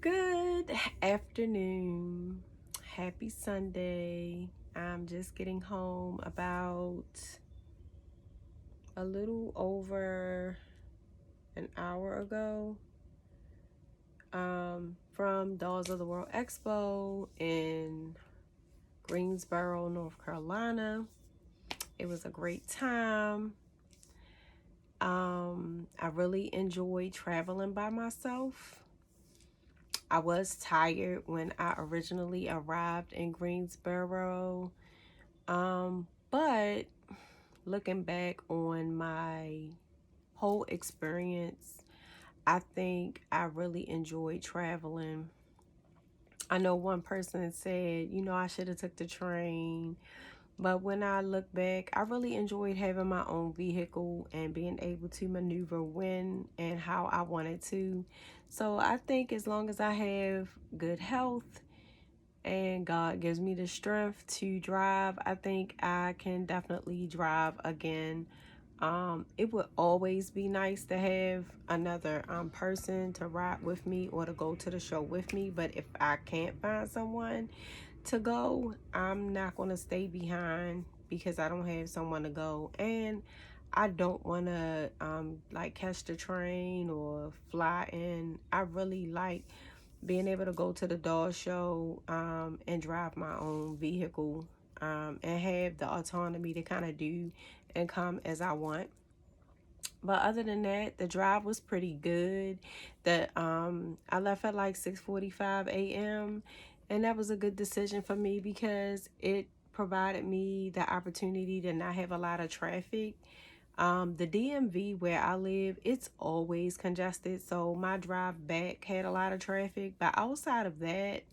Good afternoon. Happy Sunday. I'm just getting home about a little over an hour ago from Dolls of the World Expo in Greensboro, North Carolina. It was a great time. I really enjoyed traveling by myself. I was tired when I originally arrived in Greensboro. But looking back on my whole experience, I think I really enjoyed traveling. I know one person said, I should have took the train. But when I look back, I really enjoyed having my own vehicle and being able to maneuver when and how I wanted to. So I think as long as I have good health and God gives me the strength to drive, I think I can definitely drive again. It would always be nice to have another person to ride with me or to go to the show with me. But if I can't find someone to go, I'm not going to stay behind because I don't have someone to go. And I don't want to like catch the train or fly in. I really like being able to go to the doll show and drive my own vehicle and have the autonomy to kind of do and come as I want. But other than that, the drive was pretty good. I left at like 6:45 a.m. and that was a good decision for me because it provided me the opportunity to not have a lot of traffic. The DMV where I live, it's always congested, so my drive back had a lot of traffic. But outside of that,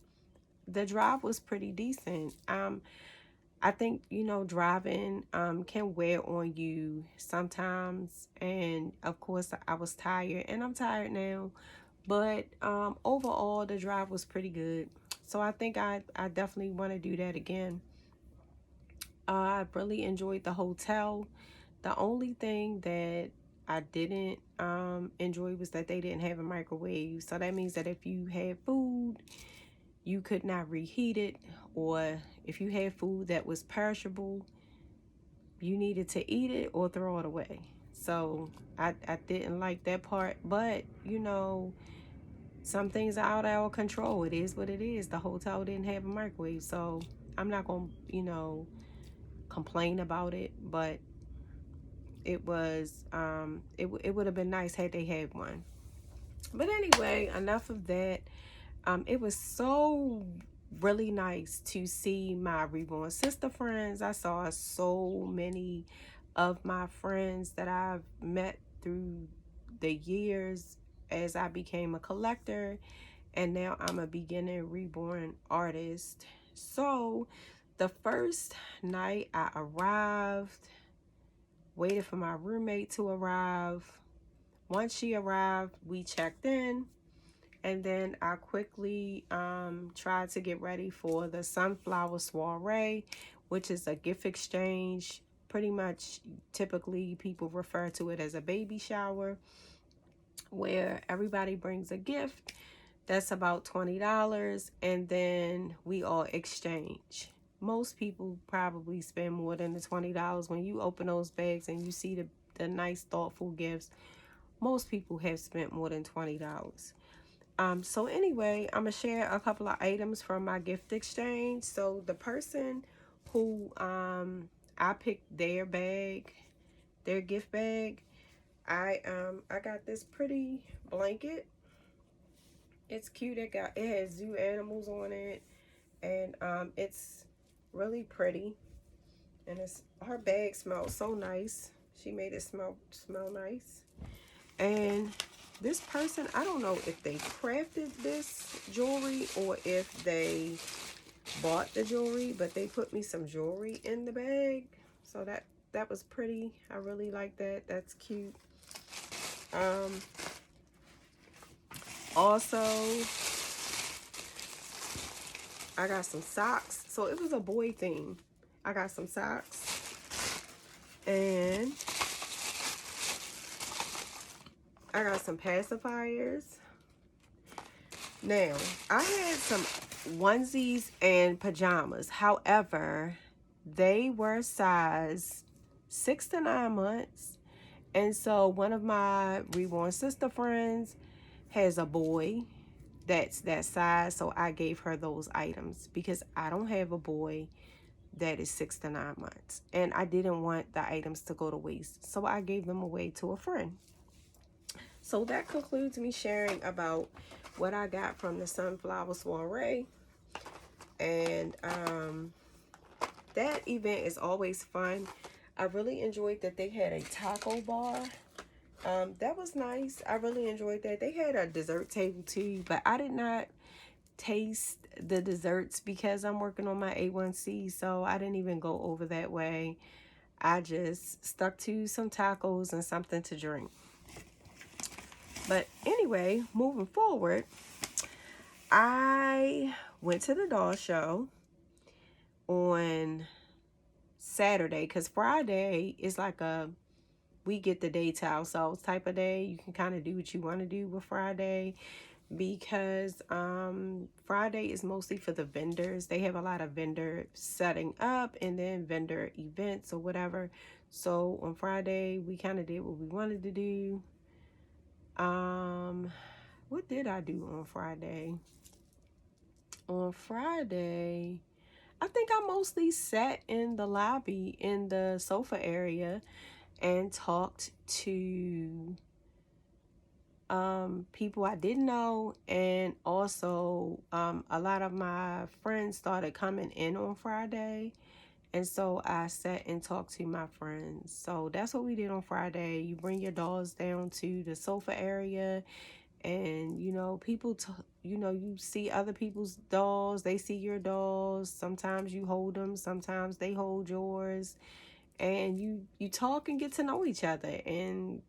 the drive was pretty decent. I think, driving can wear on you sometimes. And of course, I was tired and I'm tired now. But overall, the drive was pretty good. So I think I definitely want to do that again. I really enjoyed the hotel. The only thing that I didn't enjoy was that they didn't have a microwave. So that means that if you had food, you could not reheat it, or if you had food that was perishable, you needed to eat it or throw it away. So I didn't like that part. But, some things are out of our control. It is what it is. The hotel didn't have a microwave. So I'm not going to, complain about it. But it would have been nice had they had one. But anyway, enough of that. It was so really nice to see my reborn sister friends. I saw so many of my friends that I've met through the years as I became a collector, and now I'm a beginning reborn artist. So the first night I arrived, waited for my roommate to arrive. Once she arrived, we checked in. And then I quickly tried to get ready for the sunflower soiree, which is a gift exchange. Pretty much, typically, people refer to it as a baby shower, where everybody brings a gift that's about $20, and then we all exchange. Most people probably spend more than the $20 when you open those bags and you see the nice, thoughtful gifts. Most people have spent more than $20. So anyway, I'm gonna share a couple of items from my gift exchange. So the person who I picked their gift bag, I got this pretty blanket. It's cute. It has zoo animals on it, and it's really pretty. And it's her bag smells so nice. She made it smell nice. And this person, I don't know if they crafted this jewelry or if they bought the jewelry, but they put me some jewelry in the bag. So that was pretty. I really like that. That's cute. Also, I got some socks. So it was a boy thing. I got some socks. And I got some pacifiers. Now, I had some onesies and pajamas. However, they were size 6 to 9 months. And so one of my reborn sister friends has a boy that's that size. So I gave her those items because I don't have a boy that is 6 to 9 months. And I didn't want the items to go to waste. So I gave them away to a friend. So that concludes me sharing about what I got from the Sunflower Soiree. And that event is always fun. I really enjoyed that they had a taco bar. That was nice. I really enjoyed that. They had a dessert table too, but I did not taste the desserts because I'm working on my A1C, so I didn't even go over that way. I just stuck to some tacos and something to drink. But anyway, moving forward, I went to the doll show on Saturday because Friday is like a we get the day to ourselves type of day. You can kind of do what you want to do with Friday because Friday is mostly for the vendors. They have a lot of vendor setting up and then vendor events or whatever. So on Friday we kind of did what we wanted to do. What did I do on Friday? On Friday, I think I mostly sat in the lobby in the sofa area and talked to people I didn't know, and also a lot of my friends started coming in on Friday, and so I sat and talked to my friends. So that's what we did on Friday. You bring your dolls down to the sofa area, and you see other people's dolls, they see your dolls. Sometimes you hold them, sometimes they hold yours, and you talk and get to know each other. And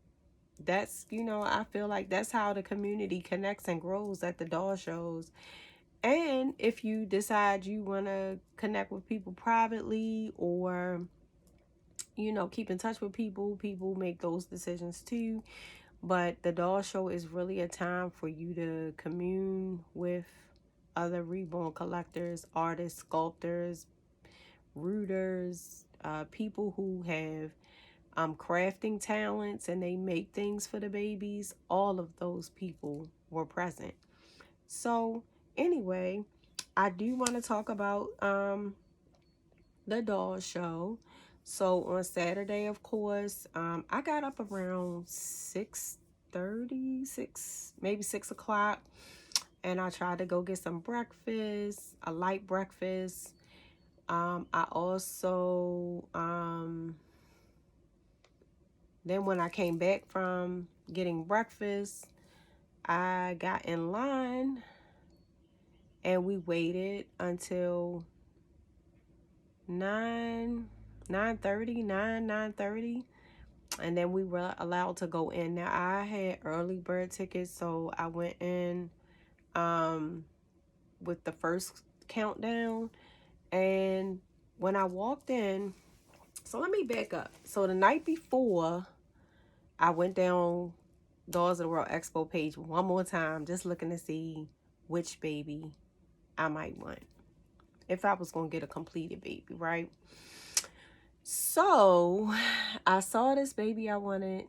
that's, I feel like that's how the community connects and grows at the doll shows. And if you decide you want to connect with people privately, or keep in touch with people make those decisions too. But the doll show is really a time for you to commune with other reborn collectors, artists, sculptors, rooters, people who have crafting talents and they make things for the babies. All of those people were present. So anyway, I do want to talk about the doll show. So on Saturday, of course, I got up around 6:30, maybe 6 o'clock, and I tried to go get some breakfast, a light breakfast. I also then when I came back from getting breakfast, I got in line and we waited until 9 9:30, 9:30, and then we were allowed to go in. Now I had early bird tickets, so I went in with the first countdown. And when I walked in, so let me back up. So the night before, I went down Dolls of the World Expo page one more time, just looking to see which baby I might want, if I was going to get a completed baby, right? So I saw this baby I wanted,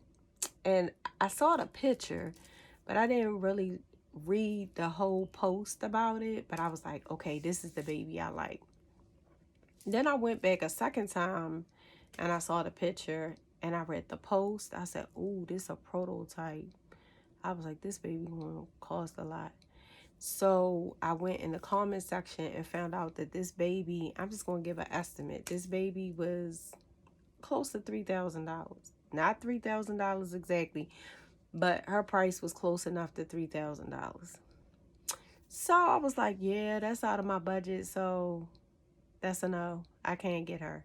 and I saw the picture, but I didn't really read the whole post about it. But I was like, okay, this is the baby I like. Then I went back a second time and I saw the picture and I read the post. I said, ooh, this is a prototype. I was like, this baby gonna cost a lot. So I went in the comment section and found out that this baby, I'm just gonna give an estimate. This baby was close to $3,000. Not $3,000 exactly, but her price was close enough to $3,000. So I was like, yeah, that's out of my budget. So that's a no. I can't get her.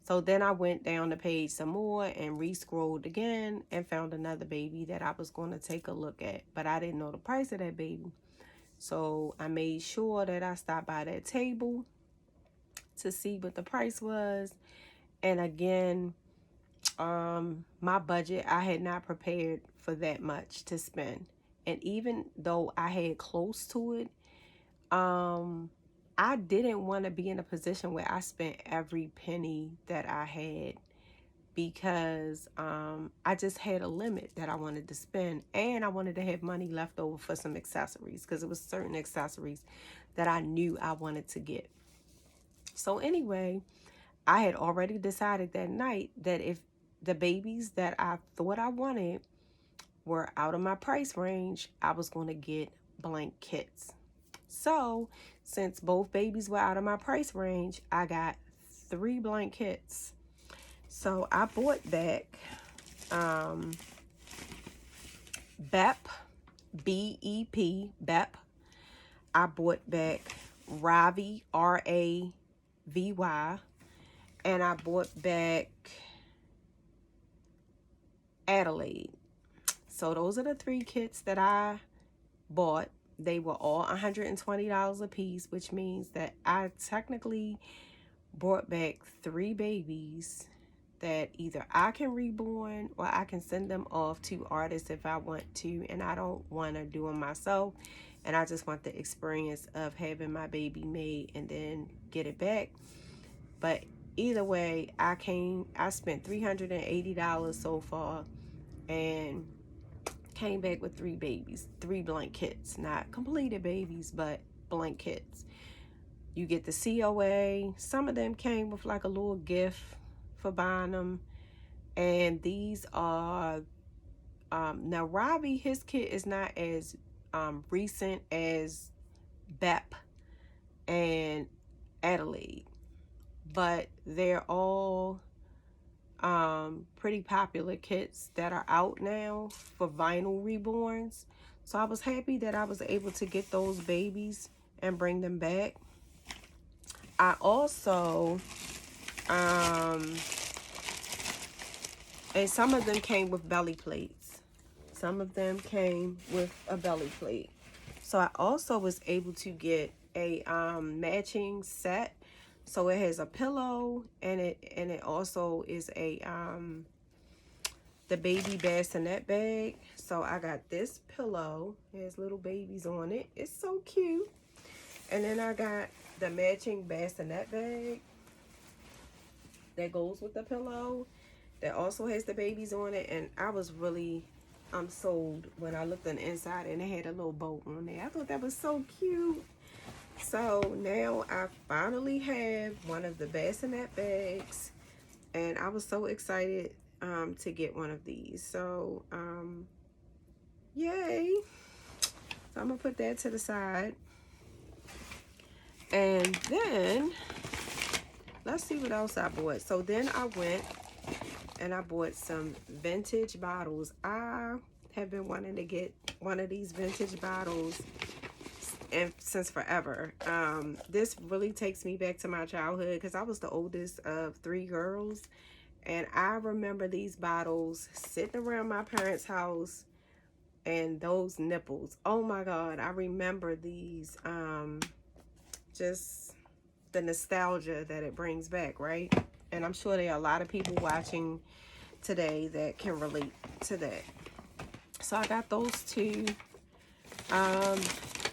So then I went down the page some more and re-scrolled again and found another baby that I was going to take a look at. But I didn't know the price of that baby. So I made sure that I stopped by that table to see what the price was. And again, my budget, I had not prepared for that much to spend. And even though I had close to it, I didn't want to be in a position where I spent every penny that I had, because I just had a limit that I wanted to spend, and I wanted to have money left over for some accessories, because it was certain accessories that I knew I wanted to get. So anyway, I had already decided that night that if the babies that I thought I wanted were out of my price range, I was going to get blank kits. So since both babies were out of my price range, I got 3 blank kits. So I bought back BEP, BEP, BEP. I bought back Ravi, Ravy, and I bought back Adelaide. So those are the 3 kits that I bought. They were all $120 a piece, which means that I technically brought back 3 babies that either I can reborn or I can send them off to artists if I want to, and I don't want to do them myself, and I just want the experience of having my baby made and then get it back. But either way, I spent $380 so far and came back with 3 babies, 3 blank kits, not completed babies, but blank kits. You get the COA. Some of them came with like a little gift for buying them. And these are, now Robbie, his kit is not as recent as BEP and Adelaide, but they're all pretty popular kits that are out now for vinyl reborns. So I was happy that I was able to get those babies and bring them back. I also, and some of them came with belly plates. Some of them came with a belly plate. So I also was able to get a matching set. So it has a pillow, and it also is a the baby bassinet bag. So I got this pillow. It has little babies on it. It's so cute. And then I got the matching bassinet bag that goes with the pillow that also has the babies on it. And I was really sold when I looked on the inside and it had a little boat on there. I thought that was so cute. So now I finally have one of the bassinet bags, and I was so excited to get one of these. So yay. So I'm gonna put that to the side. And then let's see what else I bought. So then I went and I bought some vintage bottles. I have been wanting to get one of these vintage bottles and since forever. This really takes me back to my childhood because I was the oldest of 3 girls, and I remember these bottles sitting around my parents' house, and those nipples, oh my god, I remember these. Just the nostalgia that it brings back, right? And I'm sure there are a lot of people watching today that can relate to that. So I got those 2.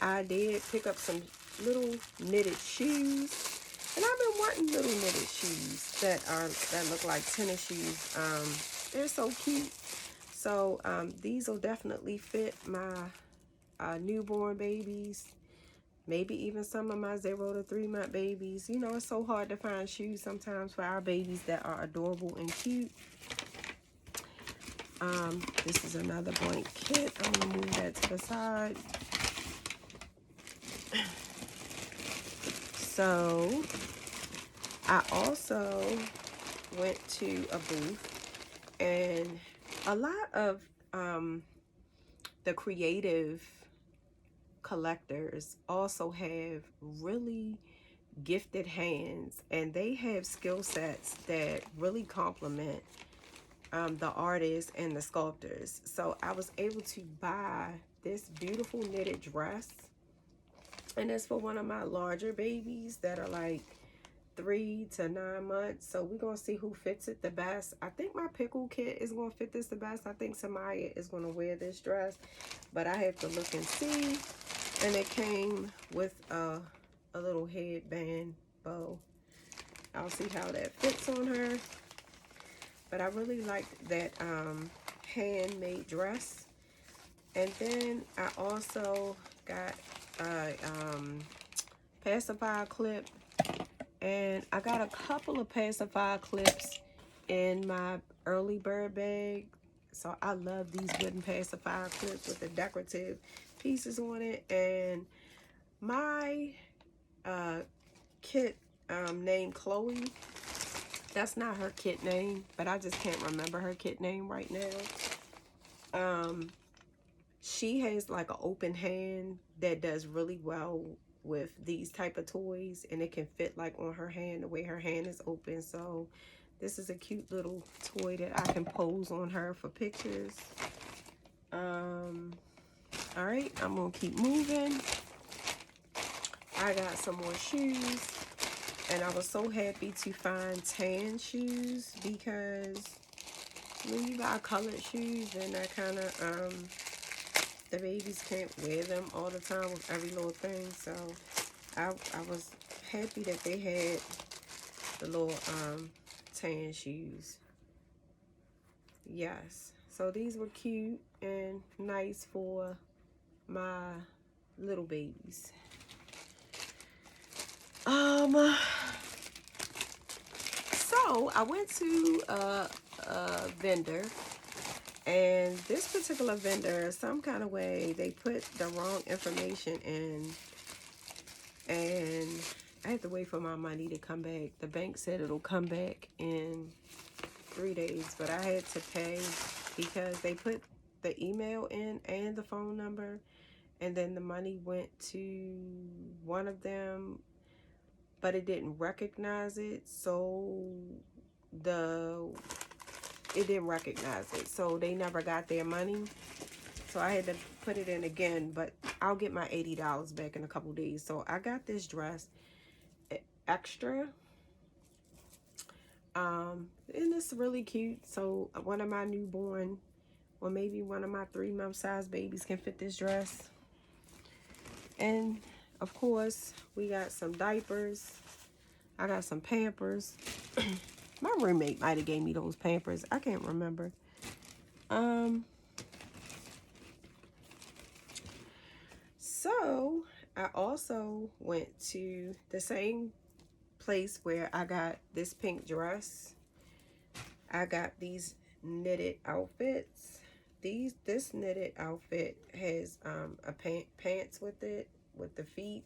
I did pick up some little knitted shoes, and I've been wanting little knitted shoes that look like tennis shoes. They're so cute. So these will definitely fit my newborn babies, maybe even some of my 0 to 3 month babies. You know, it's so hard to find shoes sometimes for our babies that are adorable and cute. This is another blank kit. I'm gonna move that to the side. So I also went to a booth, and a lot of the creative collectors also have really gifted hands, and they have skill sets that really complement the artists and the sculptors. So I was able to buy this beautiful knitted dress, and it's for one of my larger babies that are like 3 to 9 months. So we're gonna see who fits it the best. I think my pickle kit is gonna fit this the best. I think Samaya is gonna wear this dress, but I have to look and see. And it came with a little headband bow. I'll see how that fits on her. But I really liked that handmade dress. And then I also got a pacifier clip. And I got a couple of pacifier clips in my early bird bag. So I love these wooden pacifier clips with the decorative pieces on it. And my kit named Chloe, that's not her kit name, but I just can't remember her kit name right now. She has like an open hand that does really well with these type of toys, and it can fit like on her hand the way her hand is open. So this is a cute little toy that I can pose on her for pictures. All right, I'm gonna keep moving. I got some more shoes, and I was so happy to find tan shoes, because when you buy colored shoes, then that kind of the babies can't wear them all the time with every little thing. So I was happy that they had the little tan shoes. Yes, so these were cute and nice for my little babies. So I went to a vendor, and this particular vendor, some kind of way, they put the wrong information in, and I have to wait for my money to come back. The bank said it'll come back in 3 days, but I had to pay because they put the email in and the phone number, and then the money went to one of them, but it didn't recognize it, so it didn't recognize it, so they never got their money. So I had to put it in again, but I'll get my $80 back in a couple days. So I got this dress extra, and it's really cute. So one of my newborn, or maybe one of my 3-month size babies can fit this dress. And of course, we got some diapers. I got some Pampers. My roommate might have gave me those Pampers. I can't remember. So I also went to the same place where I got this pink dress. I got these knitted outfits. This knitted outfit has a pants with it, with the feet.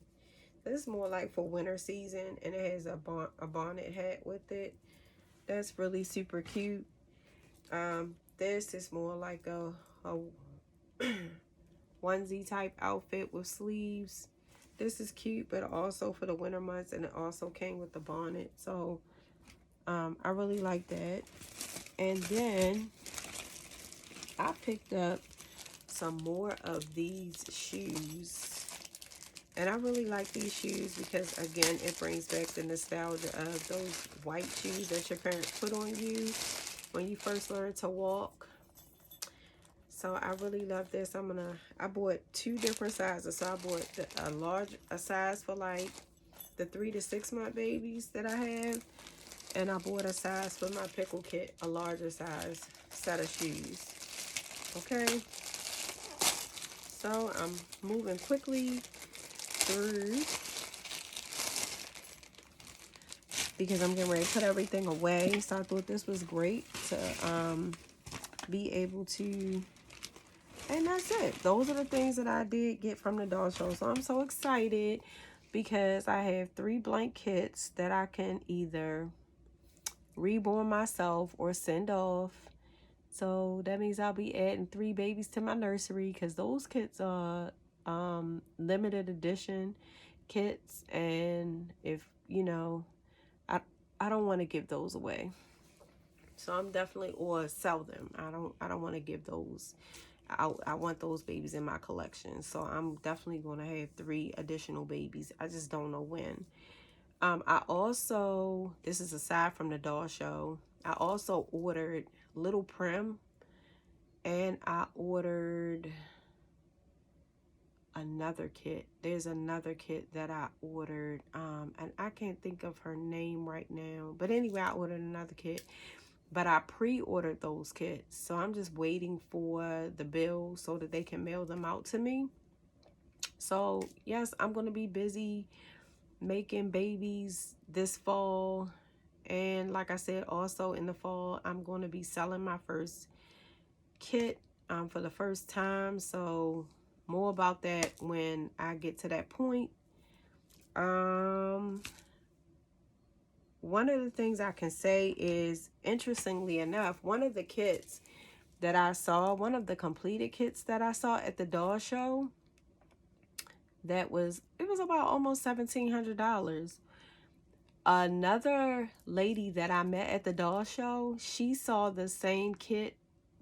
This is more like for winter season, and it has a bonnet hat with it. That's really super cute. This is more like a onesie type outfit with sleeves. This is cute, but also for the winter months, and it also came with the bonnet. So I really like that. And then I picked up some more of these shoes. And I really like these shoes because, again, it brings back the nostalgia of those white shoes that your parents put on you when you first learned to walk. So I really love this. I bought 2 different sizes. So I bought a size for like the 3 to 6 month babies that I have. And I bought a size for my pickle kit, a larger size set of shoes. Okay. So I'm moving quickly through because I'm getting ready to put everything away. So I thought this was great to be able to, and that's it. Those are the things that I did get from the doll show. So I'm so excited because I have 3 blank kits that I can either reborn myself or send off. So that means I'll be adding 3 babies to my nursery, because those kits are limited edition kits, and if you know, I don't want to give those away. So I'm definitely, or sell them. I don't want to give those. I want those babies in my collection. So I'm definitely going to have 3 additional babies. I just don't know when. I also, this is aside from the doll show, I also ordered Little Prim, and I ordered another kit. There's another kit that I ordered, and I can't think of her name right now. But anyway, I ordered another kit, but I pre-ordered those kits. So I'm just waiting for the bill so that they can mail them out to me. So yes, I'm going to be busy making babies this fall. And like I said, also in the fall, I'm going to be selling my first kit for the first time. So more about that when I get to that point. Um, one of the things I can say is, interestingly enough, one of the kits that I saw, one of the completed kits that I saw at the doll show, it was about almost $1,700. Another lady that I met at the doll show, she saw the same kit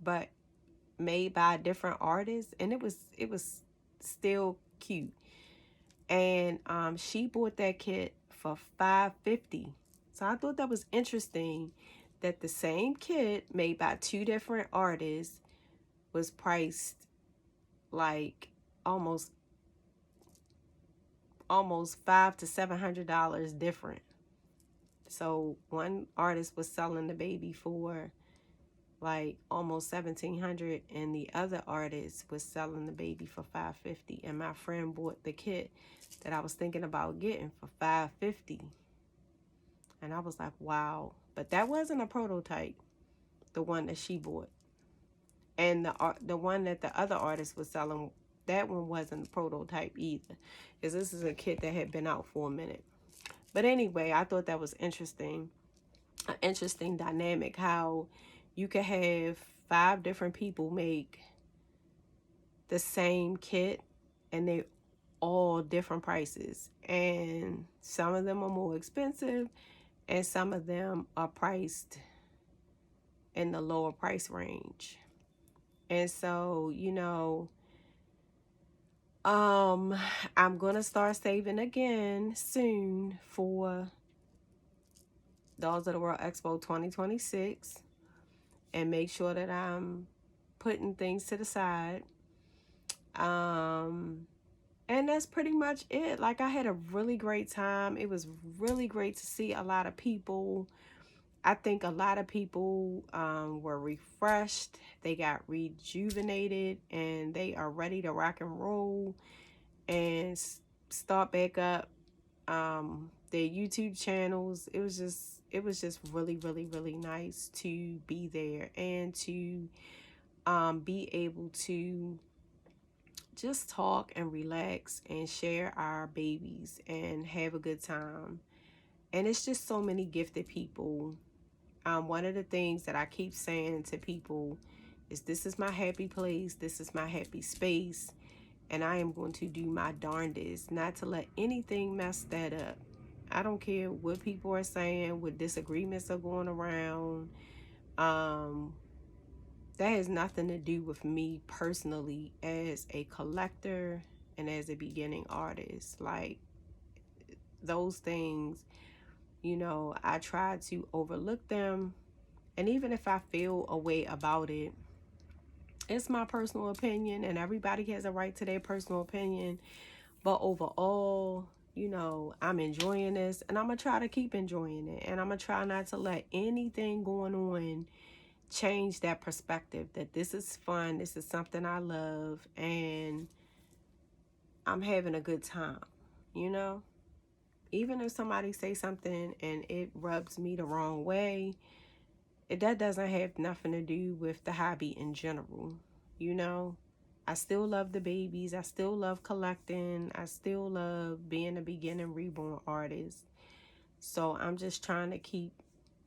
but made by a different artist, and it was still cute. And she bought that kit for $550. So I thought that was interesting that the same kit made by two different artists was priced like almost $500 to $700 different. So one artist was selling the baby for like almost 1,700, and the other artist was selling the baby for $550. And my friend bought the kit that I was thinking about getting for $550. And I was like, wow. But that wasn't a prototype, the one that she bought. And the one that the other artist was selling, that one wasn't a prototype either, because this is a kit that had been out for a minute. But anyway, I thought that was interesting. An interesting dynamic, how you could have 5 different people make the same kit, and they all different prices, and some of them are more expensive and some of them are priced in the lower price range. And so, I'm gonna start saving again soon for Dolls of the World Expo 2026, and make sure that I'm putting things to the side. And that's pretty much it. Like, I had a really great time. It was really great to see a lot of people. I think a lot of people were refreshed. They got rejuvenated, and they are ready to rock and roll and start back up their YouTube channels. It was just really, really, really nice to be there, and to be able to just talk and relax and share our babies and have a good time. And it's just so many gifted people. One of the things that I keep saying to people is, this is my happy place, this is my happy space, and I am going to do my darndest not to let anything mess that up. I don't care what people are saying, what disagreements are going around. Um, that has nothing to do with me personally as a collector and as a beginning artist. Like, those things, I try to overlook them. And even if I feel a way about it, it's my personal opinion, and everybody has a right to their personal opinion. But overall, I'm enjoying this, and I'm going to try to keep enjoying it. And I'm going to try not to let anything going on change that perspective, that this is fun, this is something I love, and I'm having a good time, you know? Even if somebody say something and it rubs me the wrong way, that doesn't have nothing to do with the hobby in general, you know? I still love the babies. I still love collecting. I still love being a beginning reborn artist. So I'm just trying to keep,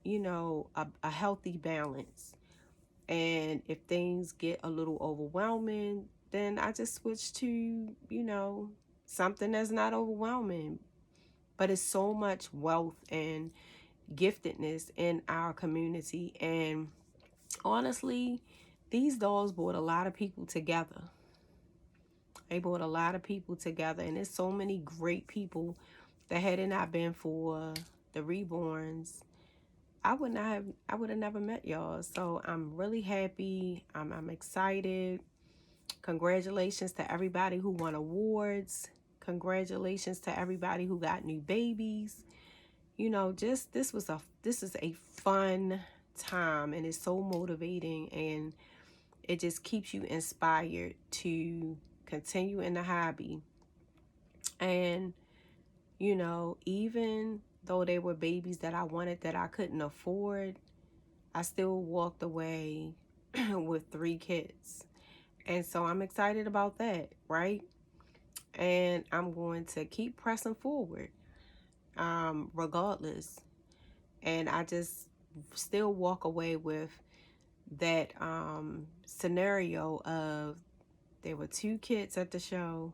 a healthy balance. And if things get a little overwhelming, then I just switch to, something that's not overwhelming. But it's so much wealth and giftedness in our community. And honestly, these dolls brought a lot of people together. They brought a lot of people together, and there's so many great people that had it not been for the reborns, I would have never met y'all. So I'm really happy. I'm excited. Congratulations to everybody who won awards. Congratulations to everybody who got new babies. You know, just this is a fun time, and it's so motivating, and it just keeps you inspired to continue in the hobby. And you know, even though they were babies that I wanted that I couldn't afford, I still walked away with 3 kids. And so I'm excited about that, right? And I'm going to keep pressing forward, regardless. And I just still walk away with that scenario of there were 2 kids at the show,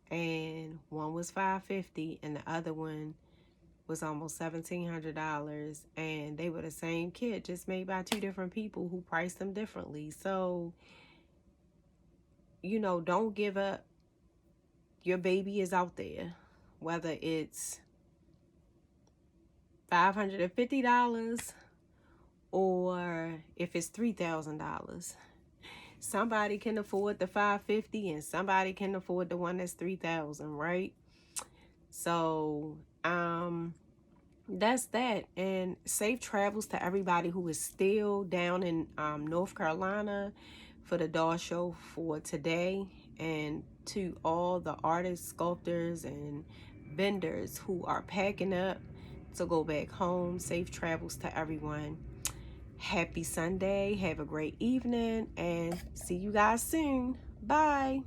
and one was $550 and the other one was almost $1,700, and they were the same kid, just made by 2 different people who priced them differently. So, you know, don't give up. Your baby is out there, whether it's $550 or if it's $3,000. Somebody can afford the $550 and somebody can afford the one that's $3,000, right? So, that's that. And safe travels to everybody who is still down in North Carolina for the doll show for today, and to all the artists, sculptors, and vendors who are packing up to go back home. Safe travels to everyone. Happy Sunday. Have a great evening, and see you guys soon. Bye.